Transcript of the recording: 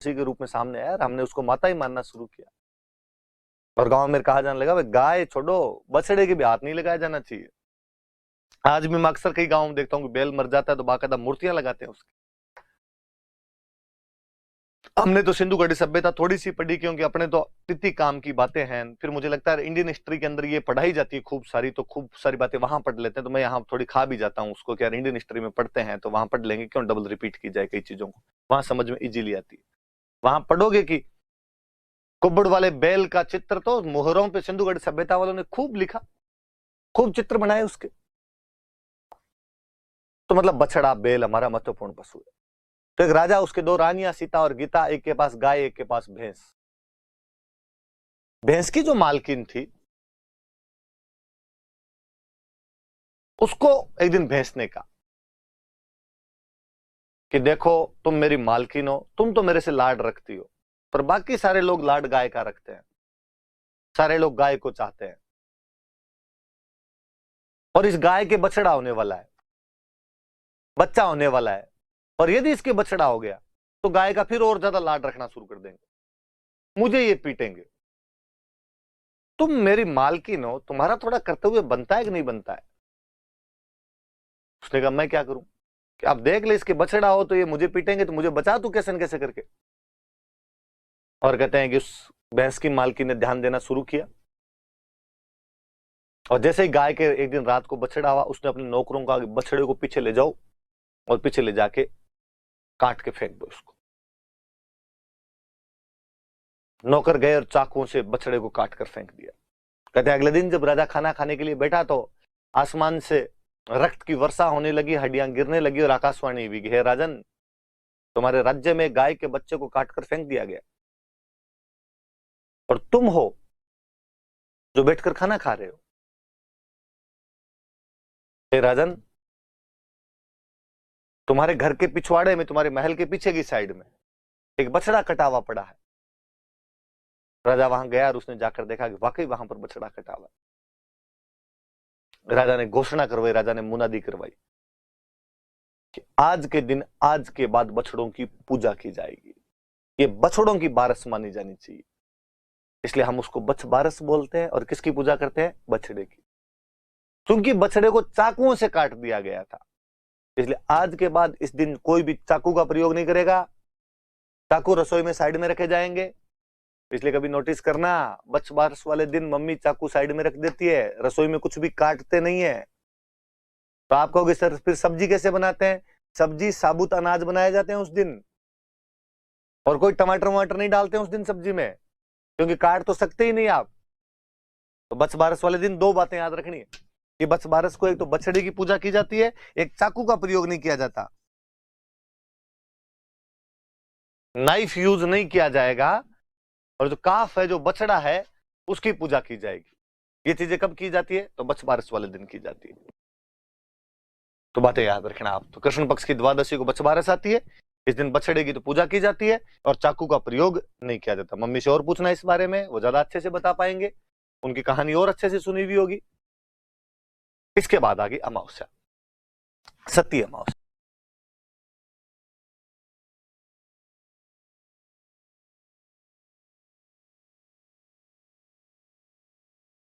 उसी के रूप में सामने आया, हमने उसको माता ही मानना शुरू किया। और गांव में कहा जाने लगा भाई गाय छोड़ो, बछड़े के भी हाथ नहीं लगाया जाना चाहिए। आज भी मैं अक्सर कई गांव में देखता हूँ कि बैल मर जाता है तो बाकायदा मूर्तियां लगाते हैं उसकी। हमने तो सिंधु घड़ी सभ्यता थोड़ी सी पढ़ी, क्योंकि अपने तो तिथि काम की बातें हैं। फिर मुझे लगता है इंडियन हिस्ट्री के अंदर ये पढ़ाई जाती है खूब सारी, तो खूब सारी बातें वहां पढ़ लेते हैं। तो मैं यहाँ थोड़ी खा भी जाता हूँ उसको कि यार इंडियन हिस्ट्री में पढ़ते हैं तो वहां पढ़ लेंगे, क्यों डबल रिपीट की जाए कई चीजों को, वहां समझ में इजीली आती है। वहां पढ़ोगे कि कुब्बड़ वाले बैल का चित्र तो मोहरों पे सिंधु घड़ी सभ्यता वालों ने खूब लिखा, खूब चित्र बनाए उसके। तो मतलब बछड़ा बैल हमारा महत्वपूर्ण पशु है। तो एक राजा, उसके दो रानियां सीता और गीता, एक के पास गाय एक के पास भैंस। भैंस की जो मालकिन थी उसको एक दिन भैंस ने कहा कि देखो तुम मेरी मालकिन हो, तुम तो मेरे से लाड रखती हो, पर बाकी सारे लोग लाड गाय का रखते हैं, सारे लोग गाय को चाहते हैं, और इस गाय के बछड़ा होने वाला है, बच्चा होने वाला है, और यदि इसके बछड़ा हो गया तो गाय का फिर और ज्यादा लाड रखना शुरू कर देंगे, मुझे ये पीटेंगे। तुम मेरी मालकिन हो, तुम्हारा थोड़ा कर्तव्य बनता है कि नहीं बनता है? उसने कहा मैं क्या करूं कि आप देख ले, इसके बछड़ा हो तो ये मुझे पीटेंगे, तो मुझे बचा तू कैसे न कैसे करके। और कहते हैं कि उस भैंस की मालकिन ने ध्यान देना शुरू किया, और जैसे ही गाय के एक दिन रात को बछड़ा हुआ, उसने अपने नौकरों का बछड़े को पीछे ले जाओ और पीछे ले जाके काट के फेंक दो उसको। नौकर गए और चाकुओं से बछड़े को काट कर फेंक दिया। कहते हैं अगले दिन जब राजा खाना खाने के लिए बैठा तो आसमान से रक्त की वर्षा होने लगी, हड्डियां गिरने लगी, और आकाशवाणी हुई कि हे राजन, तुम्हारे राज्य में गाय के बच्चे को काटकर फेंक दिया गया, और तुम हो जो बैठकर खाना खा रहे हो। हे राजन, तुम्हारे घर के पिछवाड़े में, तुम्हारे महल के पीछे की साइड में एक बछड़ा कटा हुआ पड़ा है। राजा वहां गया और उसने जाकर देखा कि वाकई वहां पर बछड़ा कटा हुआ। राजा ने घोषणा करवाई, राजा ने मुनादी करवाई कि आज के दिन, आज के बाद बछड़ों की पूजा की जाएगी, ये बछड़ों की बारस मानी जानी चाहिए। इसलिए हम उसको बछ बारस बोलते हैं। और किसकी पूजा करते हैं? बछड़े की, क्योंकि बछड़े को चाकुओं से काट दिया गया था। इसलिए आज के बाद इस दिन कोई भी चाकू का प्रयोग नहीं करेगा। चाकू रसोई में साइड में रखे जाएंगे। इसलिए कभी नोटिस करना, बछ बारस वाले दिन मम्मी चाकू साइड में रख देती है, रसोई में कुछ भी काटते नहीं है। तो आप कहोगे सर फिर सब्जी कैसे बनाते हैं? सब्जी साबुत अनाज बनाए जाते हैं उस दिन, और कोई टमाटर वमाटर नहीं डालते हैं उस दिन सब्जी में, क्योंकि काट तो सकते ही नहीं आप। तो बछ बारस वाले दिन दो बातें याद रखनी है कि बछ बारस को एक तो बछड़े की पूजा की जाती है, एक चाकू का प्रयोग नहीं किया जाता, नाइफ यूज नहीं किया जाएगा, और जो काफ है, जो बछड़ा है, उसकी पूजा की जाएगी। ये चीजें कब की जाती है? तो बछ बारस वाले दिन की जाती है। तो बातें याद रखना आप। तो कृष्ण पक्ष की द्वादशी को बछ बारस आती है, इस दिन बछड़े की तो पूजा की जाती है, और चाकू का प्रयोग नहीं किया जाता। मम्मी से और पूछना इस बारे में, वो ज्यादा अच्छे से बता पाएंगे, उनकी कहानी और अच्छे से सुनी हुई होगी। इसके बाद आगे अमावस्या, सती अमावस्या।